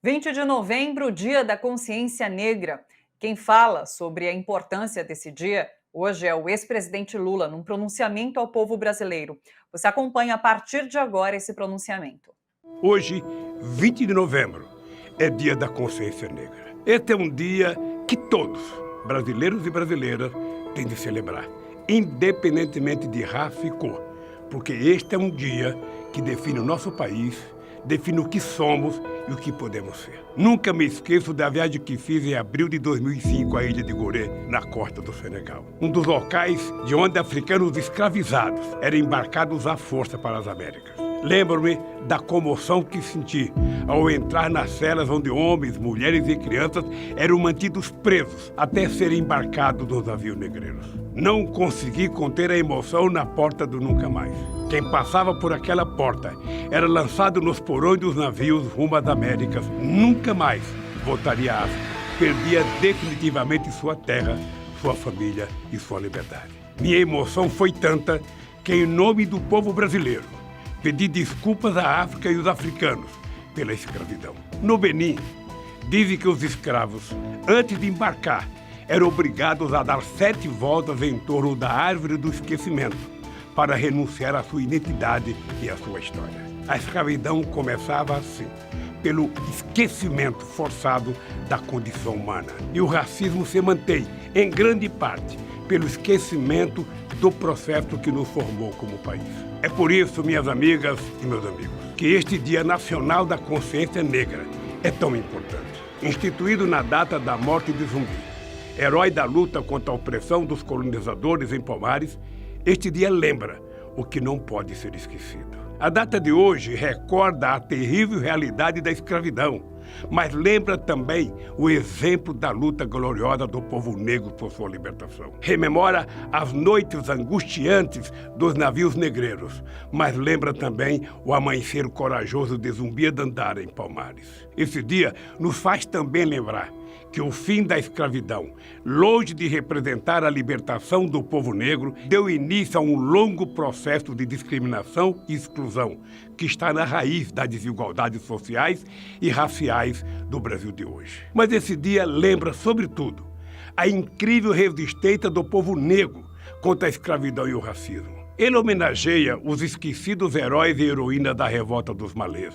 20 de novembro, Dia da Consciência Negra. Quem fala sobre a importância desse dia hoje é o ex-presidente Lula, num pronunciamento ao povo brasileiro. Você acompanha a partir de agora esse pronunciamento. Hoje, 20 de novembro, é Dia da Consciência Negra. Este é um dia que todos, brasileiros e brasileiras, têm de celebrar, independentemente de raça e cor, porque este é um dia que define o nosso país, define o que somos e o que podemos ser. Nunca me esqueço da viagem que fiz em abril de 2005 à ilha de Gorée, na costa do Senegal. Um dos locais de onde africanos escravizados eram embarcados à força para as Américas. Lembro-me da comoção que senti ao entrar nas celas onde homens, mulheres e crianças eram mantidos presos até serem embarcados nos navios negreiros. Não consegui conter a emoção na porta do Nunca Mais. Quem passava por aquela porta era lançado nos porões dos navios rumo às Américas. Nunca mais voltaria à África. Perdia definitivamente sua terra, sua família e sua liberdade. Minha emoção foi tanta que, em nome do povo brasileiro, pedi desculpas à África e os africanos pela escravidão. No Benin, dizem que os escravos, antes de embarcar, eram obrigados a dar 7 voltas em torno da árvore do esquecimento para renunciar à sua identidade e à sua história. A escravidão começava assim, pelo esquecimento forçado da condição humana. E o racismo se mantém, em grande parte, pelo esquecimento do processo que nos formou como país. É por isso, minhas amigas e meus amigos, que este Dia Nacional da Consciência Negra é tão importante. Instituído na data da morte de Zumbi, herói da luta contra a opressão dos colonizadores em Palmares, este dia lembra o que não pode ser esquecido. A data de hoje recorda a terrível realidade da escravidão, mas lembra também o exemplo da luta gloriosa do povo negro por sua libertação. Rememora as noites angustiantes dos navios negreiros, mas lembra também o amanhecer corajoso de Zumbi Dandara em Palmares. Esse dia nos faz também lembrar que o fim da escravidão, longe de representar a libertação do povo negro, deu início a um longo processo de discriminação e exclusão, que está na raiz das desigualdades sociais e raciais do Brasil de hoje. Mas esse dia lembra, sobretudo, a incrível resistência do povo negro contra a escravidão e o racismo. Ele homenageia os esquecidos heróis e heroínas da revolta dos Malês,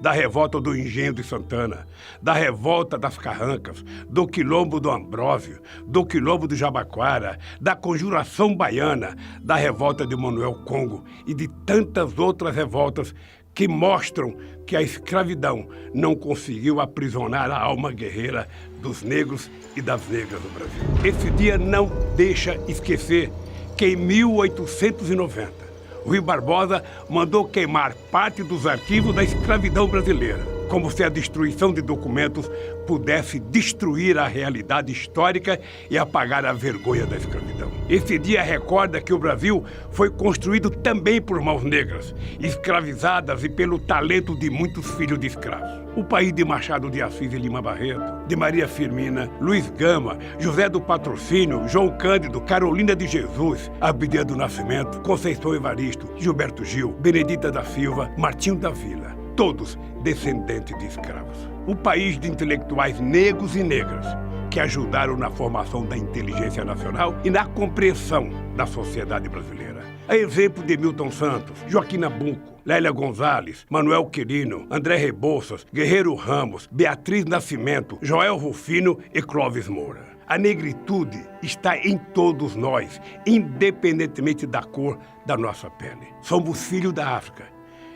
da revolta do Engenho de Santana, da revolta das Carrancas, do Quilombo do Ambrósio, do Quilombo do Jabaquara, da Conjuração Baiana, da revolta de Manuel Congo e de tantas outras revoltas que mostram que a escravidão não conseguiu aprisionar a alma guerreira dos negros e das negras do Brasil. Esse dia não deixa esquecer que em 1890, Rui Barbosa mandou queimar parte dos arquivos da escravidão brasileira, como se a destruição de documentos pudesse destruir a realidade histórica e apagar a vergonha da escravidão. Esse dia recorda que o Brasil foi construído também por mãos negras, escravizadas e pelo talento de muitos filhos de escravos. O país de Machado de Assis e Lima Barreto, de Maria Firmina, Luiz Gama, José do Patrocínio, João Cândido, Carolina de Jesus, Abdias do Nascimento, Conceição Evaristo, Gilberto Gil, Benedita da Silva, Martinho da Vila, todos descendentes de escravos. O país de intelectuais negros e negras que ajudaram na formação da inteligência nacional e na compreensão da sociedade brasileira. A exemplo de Milton Santos, Joaquim Nabuco, Lélia Gonzalez, Manuel Quirino, André Rebouças, Guerreiro Ramos, Beatriz Nascimento, Joel Rufino e Clóvis Moura. A negritude está em todos nós, independentemente da cor da nossa pele. Somos filhos da África.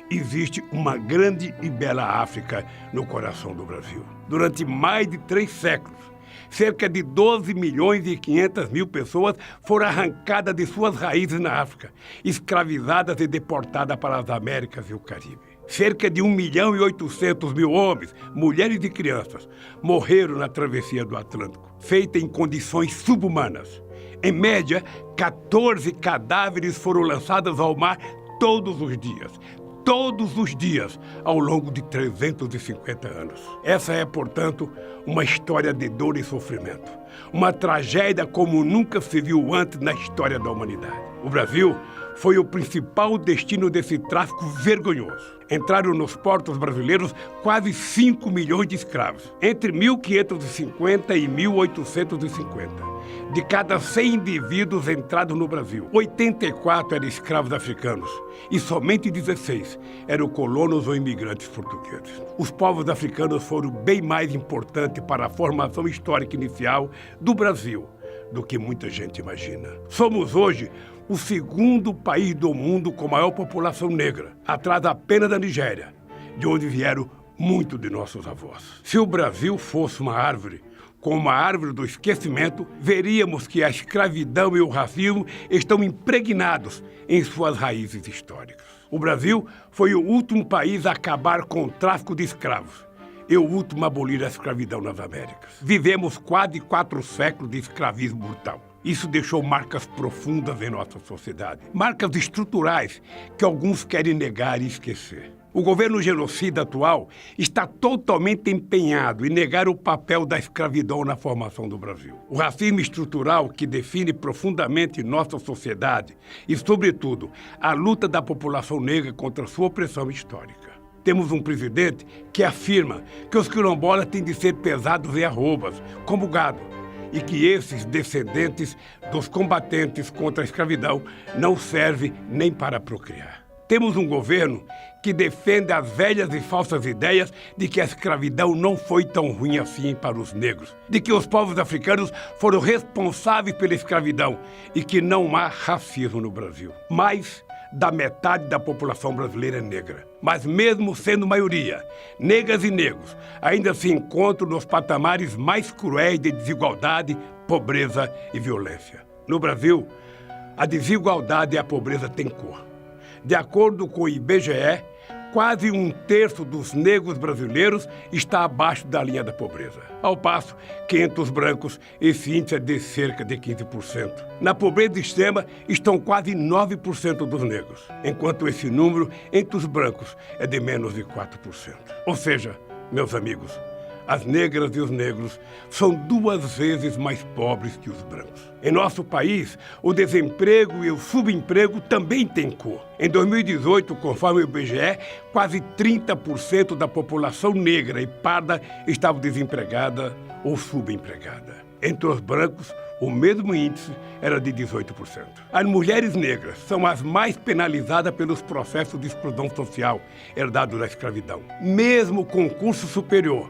Existe uma grande e bela África no coração do Brasil. Durante mais de 3 séculos, cerca de 12 milhões e 500 mil pessoas foram arrancadas de suas raízes na África, escravizadas e deportadas para as Américas e o Caribe. Cerca de 1 milhão e 800 mil homens, mulheres e crianças morreram na travessia do Atlântico, feita em condições subhumanas. Em média, 14 cadáveres foram lançados ao mar todos os dias, ao longo de 350 anos. Essa é, portanto, uma história de dor e sofrimento. Uma tragédia como nunca se viu antes na história da humanidade. O Brasil foi o principal destino desse tráfico vergonhoso. Entraram nos portos brasileiros quase 5 milhões de escravos, entre 1550 e 1850. De cada 100 indivíduos entrados no Brasil, 84 eram escravos africanos e somente 16 eram colonos ou imigrantes portugueses. Os povos africanos foram bem mais importantes para a formação histórica inicial do Brasil do que muita gente imagina. Somos hoje o segundo país do mundo com maior população negra, atrás apenas da Nigéria, de onde vieram muitos de nossos avós. Se o Brasil fosse uma árvore, como a árvore do esquecimento, veríamos que a escravidão e o racismo estão impregnados em suas raízes históricas. O Brasil foi o último país a acabar com o tráfico de escravos e o último a abolir a escravidão nas Américas. Vivemos quase 4 séculos de escravismo brutal. Isso deixou marcas profundas em nossa sociedade, marcas estruturais que alguns querem negar e esquecer. O governo genocida atual está totalmente empenhado em negar o papel da escravidão na formação do Brasil. O racismo estrutural que define profundamente nossa sociedade e, sobretudo, a luta da população negra contra sua opressão histórica. Temos um presidente que afirma que os quilombolas têm de ser pesados em arrobas, como gado, e que esses descendentes dos combatentes contra a escravidão não servem nem para procriar. Temos um governo que defende as velhas e falsas ideias de que a escravidão não foi tão ruim assim para os negros, de que os povos africanos foram responsáveis pela escravidão e que não há racismo no Brasil. Mais da metade da população brasileira é negra. Mas mesmo sendo maioria, negras e negros ainda se encontram nos patamares mais cruéis de desigualdade, pobreza e violência. No Brasil, a desigualdade e a pobreza têm cor. De acordo com o IBGE, quase 1/3 dos negros brasileiros está abaixo da linha da pobreza. Ao passo que entre os brancos esse índice é de cerca de 15%. Na pobreza extrema estão quase 9% dos negros, enquanto esse número entre os brancos é de menos de 4%. Ou seja, meus amigos, as negras e os negros são 2 vezes mais pobres que os brancos. Em nosso país, o desemprego e o subemprego também têm cor. Em 2018, conforme o IBGE, quase 30% da população negra e parda estava desempregada ou subempregada. Entre os brancos, o mesmo índice era de 18%. As mulheres negras são as mais penalizadas pelos processos de exclusão social herdados da escravidão. Mesmo com curso superior,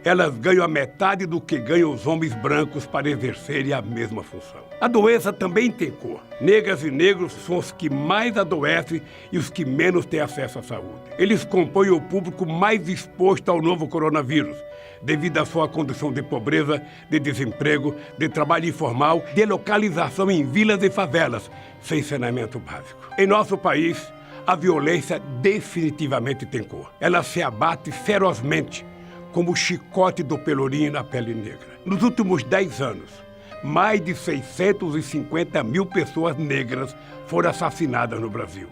elas ganham a metade do que ganham os homens brancos para exercerem a mesma função. A doença também tem cor. Negras e negros são os que mais adoecem e os que menos têm acesso à saúde. Eles compõem o público mais exposto ao novo coronavírus, devido à sua condição de pobreza, de desemprego, de trabalho informal, de localização em vilas e favelas, sem saneamento básico. Em nosso país, a violência definitivamente tem cor. Ela se abate ferozmente, como o chicote do pelourinho na pele negra. Nos últimos 10 anos, mais de 650 mil pessoas negras foram assassinadas no Brasil.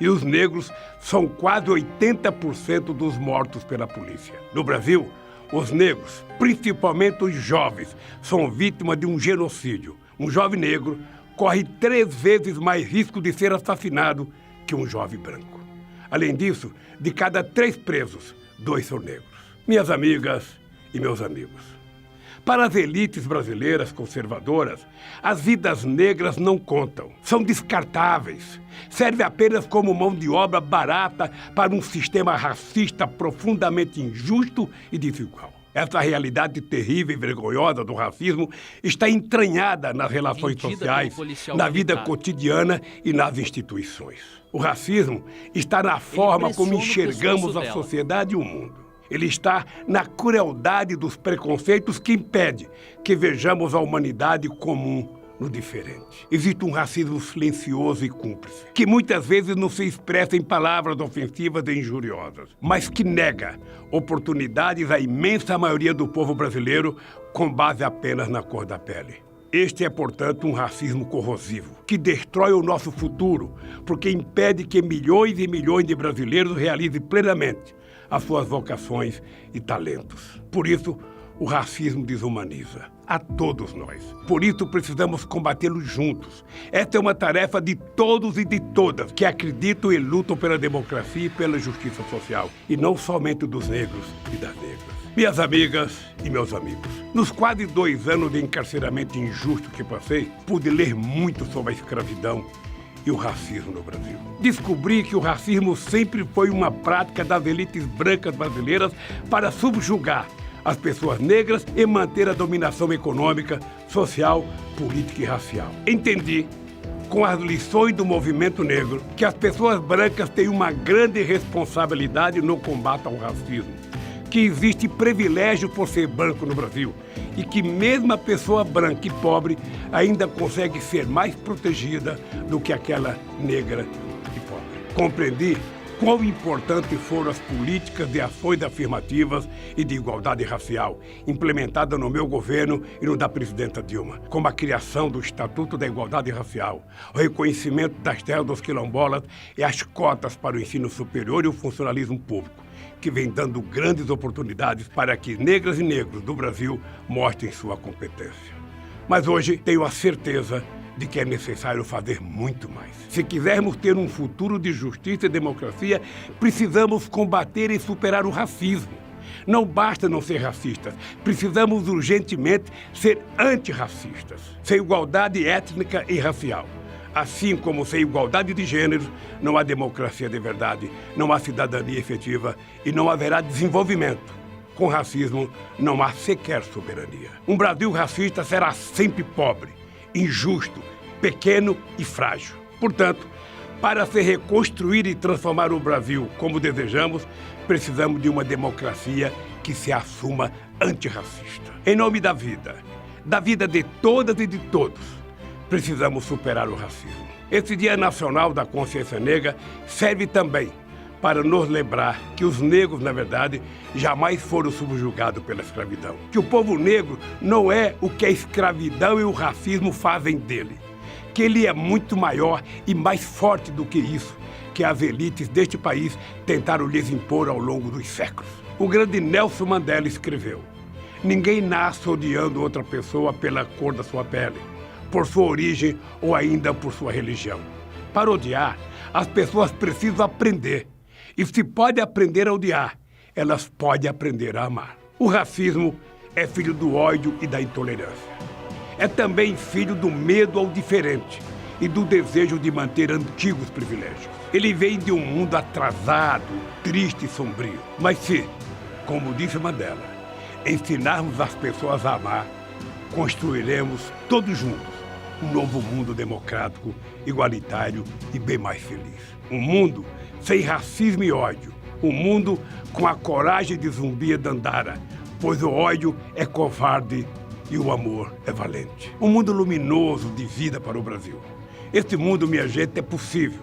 E os negros são quase 80% dos mortos pela polícia. No Brasil, os negros, principalmente os jovens, são vítimas de um genocídio. Um jovem negro corre 3 vezes mais risco de ser assassinado que um jovem branco. Além disso, de cada 3 presos, 2 são negros. Minhas amigas e meus amigos, para as elites brasileiras conservadoras, as vidas negras não contam, são descartáveis, servem apenas como mão de obra barata para um sistema racista profundamente injusto e desigual. Essa realidade terrível e vergonhosa do racismo está entranhada nas relações sociais, na vida cotidiana e nas instituições. O racismo está na forma como enxergamos a sociedade e o mundo. Ele está na crueldade dos preconceitos que impede que vejamos a humanidade comum no diferente. Existe um racismo silencioso e cúmplice, que muitas vezes não se expressa em palavras ofensivas e injuriosas, mas que nega oportunidades à imensa maioria do povo brasileiro com base apenas na cor da pele. Este é, portanto, um racismo corrosivo, que destrói o nosso futuro, porque impede que milhões e milhões de brasileiros realizem plenamente as suas vocações e talentos. Por isso, O racismo desumaniza a todos nós. Por isso precisamos combatê-lo juntos. Esta é uma tarefa de todos e de todas que acreditam e lutam pela democracia e pela justiça social, e não somente dos negros e das negras. Minhas amigas e meus amigos, nos quase 2 anos de encarceramento injusto que passei, pude ler muito sobre a escravidão e o racismo no Brasil. Descobri que o racismo sempre foi uma prática das elites brancas brasileiras para subjugar as pessoas negras e manter a dominação econômica, social, política e racial. Entendi, com as lições do movimento negro, que as pessoas brancas têm uma grande responsabilidade no combate ao racismo, que existe privilégio por ser branco no Brasil e que mesmo a pessoa branca e pobre ainda consegue ser mais protegida do que aquela negra e pobre. Compreendi quão importantes foram as políticas de ações afirmativas e de igualdade racial implementadas no meu governo e no da presidenta Dilma, como a criação do Estatuto da Igualdade Racial, o reconhecimento das terras dos quilombolas e as cotas para o ensino superior e o funcionalismo público, que vem dando grandes oportunidades para que negras e negros do Brasil mostrem sua competência. Mas hoje tenho a certeza de que é necessário fazer muito mais. Se quisermos ter um futuro de justiça e democracia, precisamos combater e superar o racismo. Não basta não ser racistas, precisamos urgentemente ser antirracistas, sem igualdade étnica e racial. Assim como sem igualdade de gêneros, não há democracia de verdade, não há cidadania efetiva e não haverá desenvolvimento. Com racismo, não há sequer soberania. Um Brasil racista será sempre pobre, injusto, pequeno e frágil. Portanto, para se reconstruir e transformar o Brasil como desejamos, precisamos de uma democracia que se assuma antirracista. Em nome da vida de todas e de todos, precisamos superar o racismo. Esse Dia Nacional da Consciência Negra serve também para nos lembrar que os negros, na verdade, jamais foram subjugados pela escravidão. Que o povo negro não é o que a escravidão e o racismo fazem dele. Que ele é muito maior e mais forte do que isso, que as elites deste país tentaram lhes impor ao longo dos séculos. O grande Nelson Mandela escreveu: ninguém nasce odiando outra pessoa pela cor da sua pele, por sua origem ou ainda por sua religião. Para odiar, as pessoas precisam aprender. E se pode aprender a odiar, elas podem aprender a amar. O racismo é filho do ódio e da intolerância. É também filho do medo ao diferente e do desejo de manter antigos privilégios. Ele vem de um mundo atrasado, triste e sombrio. Mas se, como disse Mandela, ensinarmos as pessoas a amar, construiremos todos juntos um novo mundo democrático, igualitário e bem mais feliz. Um mundo sem racismo e ódio. Um mundo com a coragem de Zumbi e Dandara, pois o ódio é covarde e o amor é valente. Um mundo luminoso de vida para o Brasil. Este mundo, minha gente, é possível.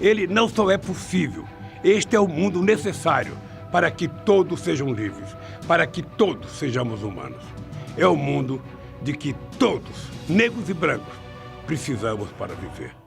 Ele não só é possível, este é o mundo necessário para que todos sejam livres, para que todos sejamos humanos. É o mundo de que todos, negros e brancos, precisamos para viver.